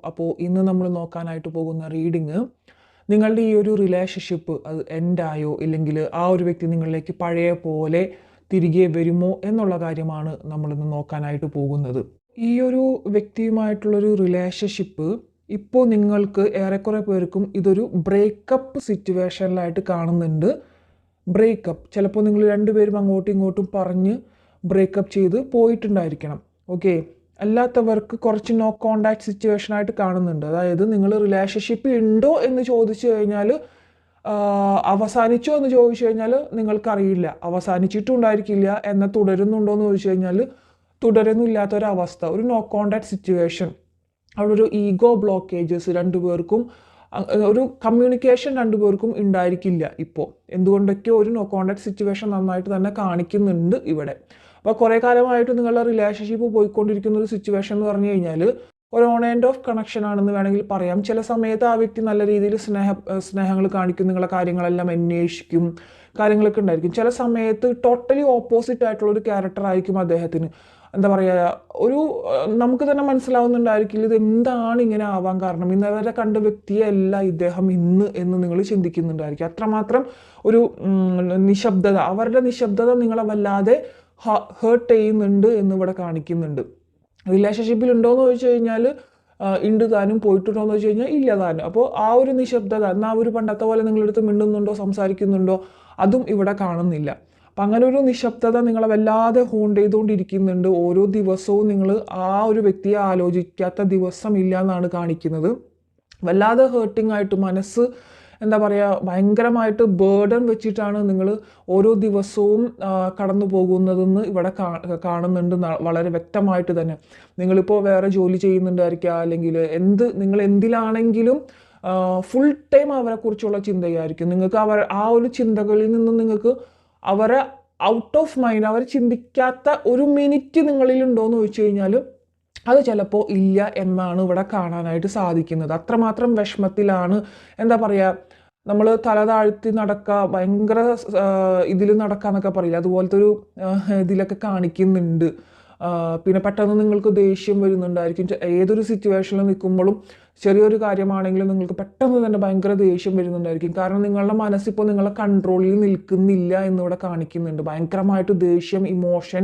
അപ്പോൾ ഇന്ന് നമ്മൾ നോക്കാനായിട്ട് പോകുന്ന റീഡിങ് നിങ്ങളുടെ ഈ ഒരു റിലേഷൻഷിപ്പ് അത് എൻഡായോ ഇല്ലെങ്കിൽ ആ ഒരു വ്യക്തി നിങ്ങളിലേക്ക് പഴയ പോലെ തിരികെ വരുമോ എന്നുള്ള കാര്യമാണ് നമ്മളിന്ന് നോക്കാനായിട്ട് പോകുന്നത്. ഈ ഒരു വ്യക്തിയുമായിട്ടുള്ളൊരു റിലേഷൻഷിപ്പ് ഇപ്പോൾ നിങ്ങൾക്ക് ഏറെക്കുറെ പേർക്കും ഇതൊരു ബ്രേക്കപ്പ് സിറ്റുവേഷനിലായിട്ട് കാണുന്നുണ്ട്. ബ്രേക്കപ്പ് ചിലപ്പോൾ നിങ്ങൾ രണ്ടുപേരും അങ്ങോട്ടും ഇങ്ങോട്ടും പറഞ്ഞ് ബ്രേക്കപ്പ് ചെയ്ത് പോയിട്ടുണ്ടായിരിക്കണം. ഓക്കെ, അല്ലാത്തവർക്ക് കുറച്ച് നോ കോണ്ടാക്ട് സിറ്റുവേഷനായിട്ട് കാണുന്നുണ്ട്. അതായത് നിങ്ങൾ റിലേഷൻഷിപ്പ് ഉണ്ടോ എന്ന് ചോദിച്ചു കഴിഞ്ഞാൽ അവസാനിച്ചോ എന്ന് ചോദിച്ചു കഴിഞ്ഞാൽ നിങ്ങൾക്കറിയില്ല, അവസാനിച്ചിട്ടും ഉണ്ടായിരിക്കില്ല. എന്നാൽ തുടരുന്നുണ്ടോ എന്ന് ചോദിച്ചു കഴിഞ്ഞാൽ തുടരുന്നില്ലാത്തൊരവസ്ഥ, ഒരു നോ കോണ്ടാക്ട് സിറ്റുവേഷൻ. അവിടെ ഒരു ഈഗോ ബ്ലോക്കേജസ് രണ്ടുപേർക്കും, ഒരു കമ്മ്യൂണിക്കേഷൻ രണ്ടുപേർക്കും ഉണ്ടായിരിക്കില്ല. ഇപ്പോൾ എന്തുകൊണ്ടൊക്കെയോ ഒരു നോ കോണ്ടാക്ട് സിറ്റുവേഷൻ നന്നായിട്ട് തന്നെ കാണിക്കുന്നുണ്ട് ഇവിടെ. അപ്പോൾ കുറേ കാലമായിട്ട് നിങ്ങളുടെ റിലേഷൻഷിപ്പ് പോയിക്കൊണ്ടിരിക്കുന്ന ഒരു സിറ്റുവേഷൻ എന്ന് പറഞ്ഞു കഴിഞ്ഞാൽ ഒരു ഓൺ ആൻഡ് ഓഫ് കണക്ഷൻ ആണെന്ന് വേണമെങ്കിൽ പറയാം. ചില സമയത്ത് ആ വ്യക്തി നല്ല രീതിയിൽ സ്നേഹങ്ങൾ കാണിക്കും, നിങ്ങളെ കാര്യങ്ങളെല്ലാം അന്വേഷിക്കും, കാര്യങ്ങളൊക്കെ ഉണ്ടായിരിക്കും. ചില സമയത്ത് ടോട്ടലി ഓപ്പോസിറ്റ് ആയിട്ടുള്ള ഒരു ക്യാരക്ടർ ആയിരിക്കും അദ്ദേഹത്തിന്. എന്താ പറയുക, ഒരു നമുക്ക് തന്നെ മനസ്സിലാവുന്നുണ്ടായിരിക്കില്ല ഇത് എന്താണ് ഇങ്ങനെ ആവാൻ കാരണം. ഇന്നവരെ കണ്ട വ്യക്തിയല്ല ഇദ്ദേഹം ഇന്ന് എന്ന് നിങ്ങൾ ചിന്തിക്കുന്നുണ്ടായിരിക്കും. അത്രമാത്രം ഒരു നിശബ്ദത, അവരുടെ നിശബ്ദത നിങ്ങളെ വല്ലാതെ ഹേർട്ട് ചെയ്യുന്നുണ്ട് എന്നിവിടെ കാണിക്കുന്നുണ്ട്. റിലേഷൻഷിപ്പിൽ ഉണ്ടോയെന്ന് ചോദിച്ചു കഴിഞ്ഞാൽ ഉണ്ട് താനും, പോയിട്ടുണ്ടോ എന്ന് വെച്ച് കഴിഞ്ഞാൽ ഇല്ല താനും. അപ്പോൾ ആ ഒരു നിശബ്ദത, എന്നാൽ അവർ പണ്ടത്തെ പോലെ നിങ്ങളടുത്ത് മിണ്ടുന്നുണ്ടോ സംസാരിക്കുന്നുണ്ടോ അതും ഇവിടെ കാണുന്നില്ല. അപ്പം അങ്ങനെ ഒരു നിശബ്ദത നിങ്ങളെ വല്ലാതെ ഹോണ്ട് ചെയ്തുകൊണ്ടിരിക്കുന്നുണ്ട്. ഓരോ ദിവസവും നിങ്ങൾ ആ ഒരു വ്യക്തിയെ ആലോചിക്കാത്ത ദിവസമില്ല എന്നാണ് കാണിക്കുന്നത്. വല്ലാതെ ഹേർട്ടിംഗ് ആയിട്ട് മനസ്സ് എന്താ പറയുക, ഭയങ്കരമായിട്ട് ബേർഡൻ വെച്ചിട്ടാണ് നിങ്ങൾ ഓരോ ദിവസവും കടന്നു പോകുന്നതെന്ന് ഇവിടെ കാണുന്നുണ്ട് വളരെ വ്യക്തമായിട്ട് തന്നെ. നിങ്ങളിപ്പോൾ വേറെ ജോലി ചെയ്യുന്നുണ്ടായിരിക്കുക, അല്ലെങ്കിൽ നിങ്ങൾ എന്തിലാണെങ്കിലും ഫുൾ ടൈം അവരെക്കുറിച്ചുള്ള ചിന്തയായിരിക്കും നിങ്ങൾക്ക്. ആ ഒരു ചിന്തകളിൽ നിന്ന് നിങ്ങൾക്ക് അവരെ ഔട്ട് ഓഫ് മൈൻഡ്, അവർ ചിന്തിക്കാത്ത ഒരു മിനിറ്റ് നിങ്ങളിലുണ്ടോയെന്ന് ചോദിച്ചു കഴിഞ്ഞാൽ അത് ചിലപ്പോൾ ഇല്ല എന്നാണ് ഇവിടെ കാണാനായിട്ട് സാധിക്കുന്നത്. അത്രമാത്രം വിഷമത്തിലാണ്. എന്താ പറയുക, നമ്മൾ തല താഴ്ത്തി നടക്കുക, ഭയങ്കര ഇതിൽ നടക്കുക എന്നൊക്കെ പറയില്ല, അതുപോലത്തെ ഒരു ഇതിലൊക്കെ കാണിക്കുന്നുണ്ട്. പിന്നെ പെട്ടെന്ന് നിങ്ങൾക്ക് ദേഷ്യം വരുന്നുണ്ടായിരിക്കും. ഏതൊരു സിറ്റുവേഷനിൽ നിൽക്കുമ്പോഴും ചെറിയൊരു കാര്യമാണെങ്കിലും നിങ്ങൾക്ക് പെട്ടെന്ന് തന്നെ ഭയങ്കര ദേഷ്യം വരുന്നുണ്ടായിരിക്കും. കാരണം നിങ്ങളുടെ മനസ്സിപ്പോൾ നിങ്ങളെ കൺട്രോളിൽ നിൽക്കുന്നില്ല എന്നിവിടെ കാണിക്കുന്നുണ്ട്. ഭയങ്കരമായിട്ട് ദേഷ്യം, ഇമോഷൻ,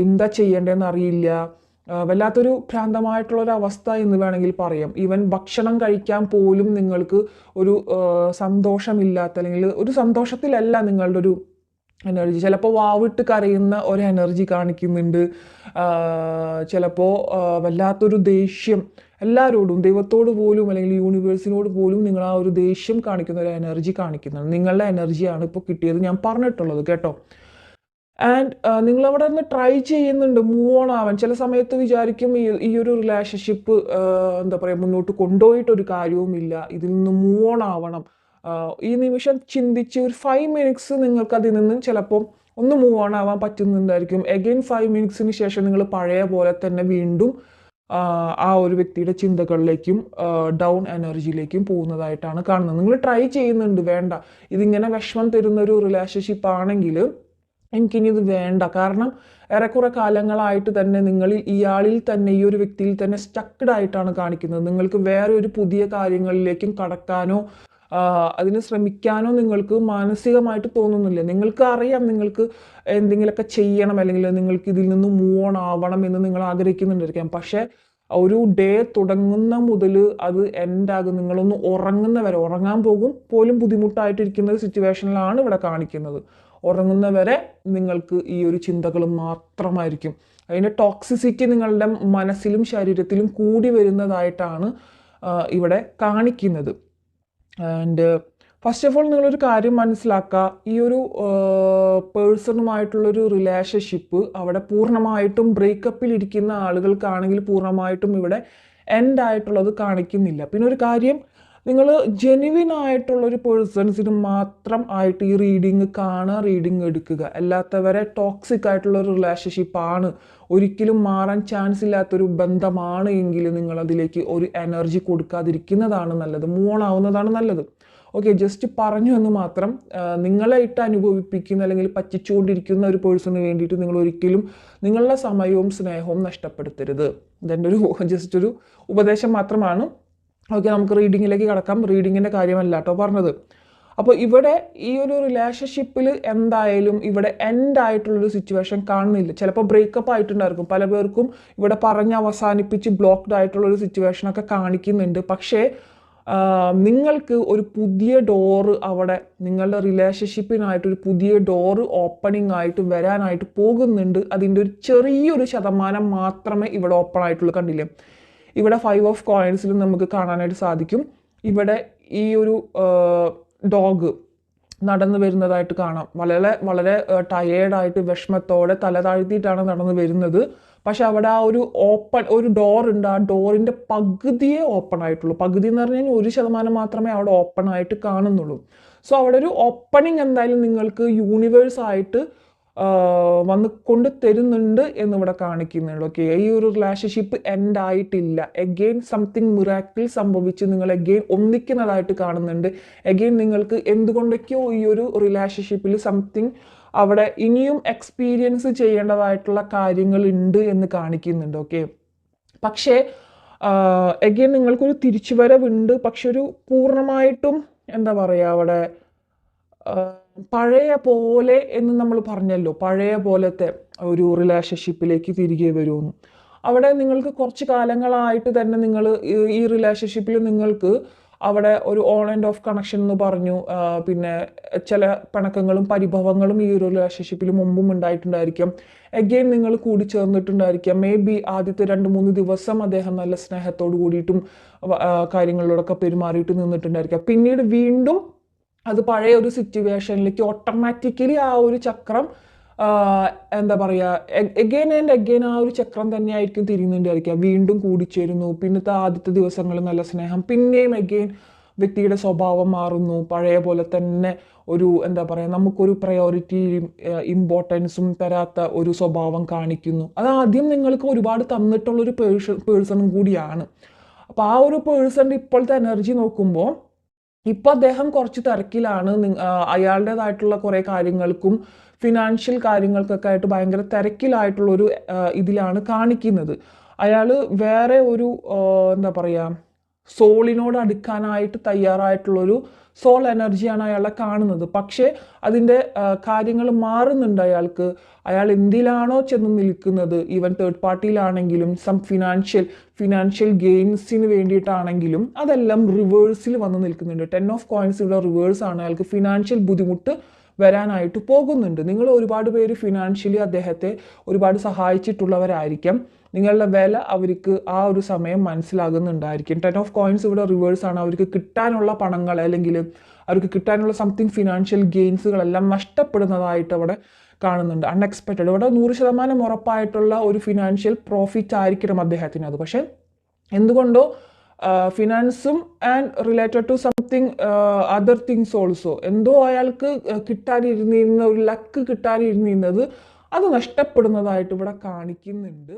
എന്താ ചെയ്യേണ്ടതെന്ന് അറിയില്ല, വല്ലാത്തൊരു ഭ്രാന്തമായിട്ടുള്ളൊരവസ്ഥ എന്ന് വേണമെങ്കിൽ പറയാം. ഈവൻ ഭക്ഷണം കഴിക്കാൻ പോലും നിങ്ങൾക്ക് ഒരു സന്തോഷമില്ലാത്ത, അല്ലെങ്കിൽ ഒരു സന്തോഷത്തിലല്ല നിങ്ങളുടെ ഒരു എനർജി. ചിലപ്പോൾ വാവിട്ട് കരയുന്ന ഒരു എനർജി കാണിക്കുന്നുണ്ട്. ചിലപ്പോൾ വല്ലാത്തൊരു ദേഷ്യം എല്ലാവരോടും, ദൈവത്തോട് പോലും അല്ലെങ്കിൽ യൂണിവേഴ്സിനോട് പോലും നിങ്ങൾ ആ ഒരു ദേഷ്യം കാണിക്കുന്ന ഒരു എനർജി കാണിക്കുന്നുണ്ട്. നിങ്ങളുടെ എനർജിയാണ് ഇപ്പോൾ കിട്ടിയത്, ഞാൻ പറഞ്ഞിട്ടുള്ളത് കേട്ടോ. ആൻഡ് നിങ്ങളവിടെ നിന്ന് ട്രൈ ചെയ്യുന്നുണ്ട് മൂവ് ഓൺ ആവാൻ. ചില സമയത്ത് വിചാരിക്കും ഈ ഒരു റിലേഷൻഷിപ്പ് എന്താ പറയുക, മുന്നോട്ട് കൊണ്ടുപോയിട്ടൊരു കാര്യവുമില്ല, ഇതിൽ നിന്ന് മൂവ് ഓൺ ആവണം. ഈ നിമിഷം ചിന്തിച്ച് ഒരു 5 മിനിറ്റ്സ് നിങ്ങൾക്ക് അതിൽ നിന്ന് ചിലപ്പോൾ ഒന്ന് മൂവ് ഓൺ ആവാൻ പറ്റുന്നുണ്ടായിരിക്കും. എഗെയിൻ 5 മിനിറ്റ്സിന് ശേഷം നിങ്ങൾ പഴയ പോലെ തന്നെ വീണ്ടും ആ ഒരു വ്യക്തിയുടെ ചിന്തകളിലേക്കും ഡൗൺ എനർജിയിലേക്കും പോകുന്നതായിട്ടാണ് കാണുന്നത്. നിങ്ങൾ ട്രൈ ചെയ്യുന്നുണ്ട്, വേണ്ട, ഇതിങ്ങനെ വിഷമം തരുന്നൊരു റിലേഷൻഷിപ്പ് ആണെങ്കിൽ എനിക്കിനി ഇത് വേണ്ട. കാരണം ഏറെക്കുറെ കാലങ്ങളായിട്ട് തന്നെ ഇയാളിൽ തന്നെ, ഈ ഒരു വ്യക്തിയിൽ തന്നെ സ്റ്റക്ക്ഡ് ആയിട്ടാണ് കാണിക്കുന്നത്. നിങ്ങൾക്ക് വേറെ ഒരു പുതിയ കാര്യങ്ങളിലേക്കും കടക്കാനോ അതിന് ശ്രമിക്കാനോ നിങ്ങൾക്ക് മാനസികമായിട്ട് തോന്നുന്നില്ല. നിങ്ങൾക്ക് അറിയാം നിങ്ങൾക്ക് എന്തെങ്കിലുമൊക്കെ ചെയ്യണം, അല്ലെങ്കിൽ നിങ്ങൾക്ക് ഇതിൽ നിന്ന് മൂവ് ഓൺ ആവണം എന്ന് നിങ്ങൾ ആഗ്രഹിക്കുന്നുണ്ടായിരിക്കാം. പക്ഷേ ഒരു ഡേ തുടങ്ങുന്ന മുതൽ അത് എൻഡാകും, നിങ്ങളൊന്ന് ഉറങ്ങുന്നവരെ, ഉറങ്ങാൻ പോലും ബുദ്ധിമുട്ടായിട്ടിരിക്കുന്ന സിറ്റുവേഷനിലാണ് ഇവിടെ കാണിക്കുന്നത്. ഉറങ്ങുന്നവരെ നിങ്ങൾക്ക് ഈ ഒരു ചിന്തകൾ മാത്രമായിരിക്കും. അതിൻ്റെ ടോക്സിസിറ്റി നിങ്ങളുടെ മനസ്സിലും ശരീരത്തിലും കൂടി വരുന്നതായിട്ടാണ് ഇവിടെ കാണിക്കുന്നത്. ആൻഡ് ഫസ്റ്റ് ഓഫ് ഓൾ നിങ്ങളൊരു കാര്യം മനസ്സിലാക്കുക, ഈ ഒരു പേഴ്സണുമായിട്ടുള്ളൊരു റിലേഷൻഷിപ്പ് അവിടെ പൂർണ്ണമായിട്ടും ബ്രേക്കപ്പിലിരിക്കുന്ന ആളുകൾക്കാണെങ്കിൽ പൂർണ്ണമായിട്ടും ഇവിടെ എൻഡ് ആയിട്ടുള്ളത് കാണിക്കുന്നില്ല. പിന്നെ ഒരു കാര്യം, നിങ്ങൾ ജെനുവിൻ ആയിട്ടുള്ളൊരു പേഴ്സൺസിന് മാത്രം ആയിട്ട് ഈ റീഡിങ് കാണുക, റീഡിങ് എടുക്കുക. അല്ലാത്തവരെ ടോക്സിക് ആയിട്ടുള്ളൊരു റിലേഷൻഷിപ്പാണ്, ഒരിക്കലും മാറാൻ ചാൻസ് ഇല്ലാത്തൊരു ബന്ധമാണ് എങ്കിൽ നിങ്ങൾ അതിലേക്ക് ഒരു എനർജി കൊടുക്കാതിരിക്കുന്നതാണ് നല്ലത്, മൂവ് ഓൺ ആവുന്നതാണ് നല്ലത്. ഓക്കെ, ജസ്റ്റ് പറഞ്ഞു എന്ന് മാത്രം. നിങ്ങളെ ഇട്ട് അനുഭവിപ്പിക്കുന്ന അല്ലെങ്കിൽ പറ്റിച്ചുകൊണ്ടിരിക്കുന്ന ഒരു പേഴ്സണിന് വേണ്ടിയിട്ട് നിങ്ങൾ ഒരിക്കലും നിങ്ങളുടെ സമയവും സ്നേഹവും നഷ്ടപ്പെടുത്തരുത്. ഇതെൻ്റെ ഒരു ജസ്റ്റ് ഒരു ഉപദേശം മാത്രമാണ്. ഓക്കെ, നമുക്ക് റീഡിങ്ങിലേക്ക് കടക്കാം. റീഡിങ്ങിൻ്റെ കാര്യമല്ല കേട്ടോ പറഞ്ഞത്. അപ്പോൾ ഇവിടെ ഈ ഒരു റിലേഷൻഷിപ്പിൽ എന്തായാലും ഇവിടെ എൻഡ് ആയിട്ടുള്ളൊരു സിറ്റുവേഷൻ കാണുന്നില്ല. ചിലപ്പോൾ ബ്രേക്കപ്പ് ആയിട്ടുണ്ടായിരിക്കും, പല പേർക്കും ഇവിടെ പറഞ്ഞ് അവസാനിപ്പിച്ച് ബ്ലോക്ക്ഡ് ആയിട്ടുള്ളൊരു സിറ്റുവേഷനൊക്കെ കാണിക്കുന്നുണ്ട്. പക്ഷേ നിങ്ങൾക്ക് ഒരു പുതിയ ഡോറ് അവിടെ നിങ്ങളുടെ റിലേഷൻഷിപ്പിനായിട്ടൊരു പുതിയ ഡോറ് ഓപ്പണിംഗ് ആയിട്ട് വരാനായിട്ട് പോകുന്നുണ്ട്. അതിൻ്റെ ഒരു ചെറിയൊരു ശതമാനം മാത്രമേ ഇവിടെ ഓപ്പൺ ആയിട്ടുള്ളൂ. കണ്ടില്ലേ, ഇവിടെ 5 ഓഫ് കോയിൻസിലും നമുക്ക് കാണാനായിട്ട് സാധിക്കും. ഇവിടെ ഈ ഒരു ഡോഗ് നടന്നു വരുന്നതായിട്ട് കാണാം. വളരെ വളരെ ടയേർഡായിട്ട് വിഷമത്തോടെ തല താഴ്ത്തിയിട്ടാണ് നടന്നു വരുന്നത്. പക്ഷെ അവിടെ ആ ഒരു ഡോർ ഉണ്ട്. ആ ഡോറിൻ്റെ പകുതിയേ ഓപ്പൺ ആയിട്ടുള്ളൂ. പകുതി എന്ന് പറഞ്ഞു കഴിഞ്ഞാൽ 1% മാത്രമേ അവിടെ ഓപ്പൺ ആയിട്ട് കാണുന്നുള്ളൂ. സോ അവിടെ ഒരു ഓപ്പണിംഗ് എന്തായാലും നിങ്ങൾക്ക് യൂണിവേഴ്സായിട്ട് വന്ന് കൊണ്ട് തരുന്നുണ്ട് എന്നിവിടെ കാണിക്കുന്നുള്ളൂ. ഓക്കെ, ഈ ഒരു റിലേഷൻഷിപ്പ് എൻഡ് ആയിട്ടില്ല. എഗെയിൻ സംതിങ് മിറാക്കിൾ സംഭവിച്ച് നിങ്ങൾ എഗെയിൻ ഒന്നിക്കുന്നതായിട്ട് കാണുന്നുണ്ട്. എഗെയിൻ നിങ്ങൾക്ക് എന്തുകൊണ്ടൊക്കെയോ ഈ ഒരു റിലേഷൻഷിപ്പിൽ സംതിങ് അവിടെ ഇനിയും എക്സ്പീരിയൻസ് ചെയ്യേണ്ടതായിട്ടുള്ള കാര്യങ്ങളുണ്ട് എന്ന് കാണിക്കുന്നുണ്ട്. ഓക്കെ, പക്ഷേ എഗെയിൻ നിങ്ങൾക്കൊരു തിരിച്ചുവരവുണ്ട്. പക്ഷെ ഒരു പൂർണ്ണമായിട്ടും എന്താ പറയുക, അവിടെ പഴയ പോലെ എന്ന് നമ്മൾ പറഞ്ഞല്ലോ, പഴയ പോലത്തെ ഒരു റിലേഷൻഷിപ്പിലേക്ക് തിരികെ വരുമെന്ന്. അവിടെ നിങ്ങൾക്ക് കുറച്ച് കാലങ്ങളായിട്ട് തന്നെ നിങ്ങൾ ഈ റിലേഷൻഷിപ്പിൽ നിങ്ങൾക്ക് അവിടെ ഒരു ഓൺ ആൻഡ് ഓഫ് കണക്ഷൻ എന്ന് പറഞ്ഞു. പിന്നെ ചില പിണക്കങ്ങളും പരിഭവങ്ങളും ഈ ഒരു റിലേഷൻഷിപ്പിൽ മുമ്പും ഉണ്ടായിട്ടുണ്ടായിരിക്കാം. എഗെയിൻ നിങ്ങൾ കൂടി ചേർന്നിട്ടുണ്ടായിരിക്കാം. മേ ബി ആദ്യത്തെ 2-3 ദിവസം അദ്ദേഹം നല്ല സ്നേഹത്തോട് കൂടിയിട്ടും കാര്യങ്ങളിലൂടെയൊക്കെ പെരുമാറിയിട്ട് നിന്നിട്ടുണ്ടായിരിക്കാം. പിന്നീട് വീണ്ടും അത് പഴയ ഒരു സിറ്റുവേഷനിലേക്ക് ഓട്ടോമാറ്റിക്കലി ആ ഒരു ചക്രം എന്താ പറയുക, എഗെയിൻ ആൻഡ് എഗെയിൻ ആ ഒരു ചക്രം തന്നെയായിരിക്കും തിരിയുന്നുണ്ടായിരിക്കുക. വീണ്ടും കൂടിച്ചേരുന്നു. പിന്നത്തെ ആദ്യത്തെ ദിവസങ്ങളിൽ നല്ല സ്നേഹം, പിന്നെയും എഗെയിൻ വ്യക്തിയുടെ സ്വഭാവം മാറുന്നു. പഴയ പോലെ തന്നെ ഒരു എന്താ പറയുക, നമുക്കൊരു പ്രയോറിറ്റിയും ഇമ്പോർട്ടൻസും തരാത്ത ഒരു സ്വഭാവം കാണിക്കുന്നു. അത് ആദ്യം നിങ്ങൾക്ക് ഒരുപാട് തന്നിട്ടുള്ളൊരു പേഴ്സണും കൂടിയാണ്. അപ്പോൾ ആ ഒരു പേഴ്സണിൻ്റെ ഇപ്പോഴത്തെ എനർജി നോക്കുമ്പോൾ ഇപ്പോൾ അദ്ദേഹം കുറച്ച് തിരക്കിലാണ്. അയാളുടേതായിട്ടുള്ള കുറേ കാര്യങ്ങൾക്കും ഫിനാൻഷ്യൽ കാര്യങ്ങൾക്കൊക്കെ ആയിട്ട് ഭയങ്കര തിരക്കിലായിട്ടുള്ളൊരു ഇതിലാണ് കാണിക്കുന്നത്. അയാൾ വേറെ ഒരു എന്താ പറയുക, സോളിനോട് അടുക്കാനായിട്ട് തയ്യാറായിട്ടുള്ളൊരു സോൾ എനർജിയാണ് അയാളെ കാണുന്നത്. പക്ഷേ അതിൻ്റെ കാര്യങ്ങൾ മാറുന്നുണ്ട് അയാൾക്ക്. അയാൾ എന്തിലാണോ ചെന്ന് നിൽക്കുന്നത്, ഈവൻ തേർഡ് പാർട്ടിയിലാണെങ്കിലും ഫിനാൻഷ്യൽ ഗെയിൻസിന് വേണ്ടിയിട്ടാണെങ്കിലും അതെല്ലാം റിവേഴ്സിൽ വന്ന് നിൽക്കുന്നുണ്ട്. 10 ഓഫ് കോയിൻസ് ഇവിടെ റിവേഴ്സാണ്. അയാൾക്ക് ഫിനാൻഷ്യൽ ബുദ്ധിമുട്ട് വരാനായിട്ട് പോകുന്നുണ്ട്. നിങ്ങൾ ഒരുപാട് പേര് ഫിനാൻഷ്യലി അദ്ദേഹത്തെ ഒരുപാട് സഹായിച്ചിട്ടുള്ളവരായിരിക്കാം. നിങ്ങളുടെ വില അവർക്ക് ആ ഒരു സമയം മനസ്സിലാകുന്നുണ്ടായിരിക്കും. 10 ഓഫ് കോയിൻസ് ഇവിടെ റിവേഴ്സാണ്. അവർക്ക് കിട്ടാനുള്ള പണങ്ങൾ അല്ലെങ്കിൽ അവർക്ക് കിട്ടാനുള്ള സംതിങ് ഫിനാൻഷ്യൽ ഗെയിൻസുകളെല്ലാം നഷ്ടപ്പെടുന്നതായിട്ട് അവിടെ കാണുന്നുണ്ട്. അൺഎക്സ്പെക്റ്റഡ്, ഇവിടെ 100% ഉറപ്പായിട്ടുള്ള ഒരു ഫിനാൻഷ്യൽ പ്രോഫിറ്റ് ആയിരിക്കണം അദ്ദേഹത്തിന് അത്. പക്ഷേ എന്തുകൊണ്ടോ ഫിനാൻസും and related to something other things also, എന്തോ അയാൾക്ക് കിട്ടാനിരുന്നിരുന്ന ഒരു ലക്ക് കിട്ടാനിരുന്നിരുന്നത് അത് നഷ്ടപ്പെടുന്നതായിട്ട് ഇവിടെ കാണിക്കുന്നുണ്ട്.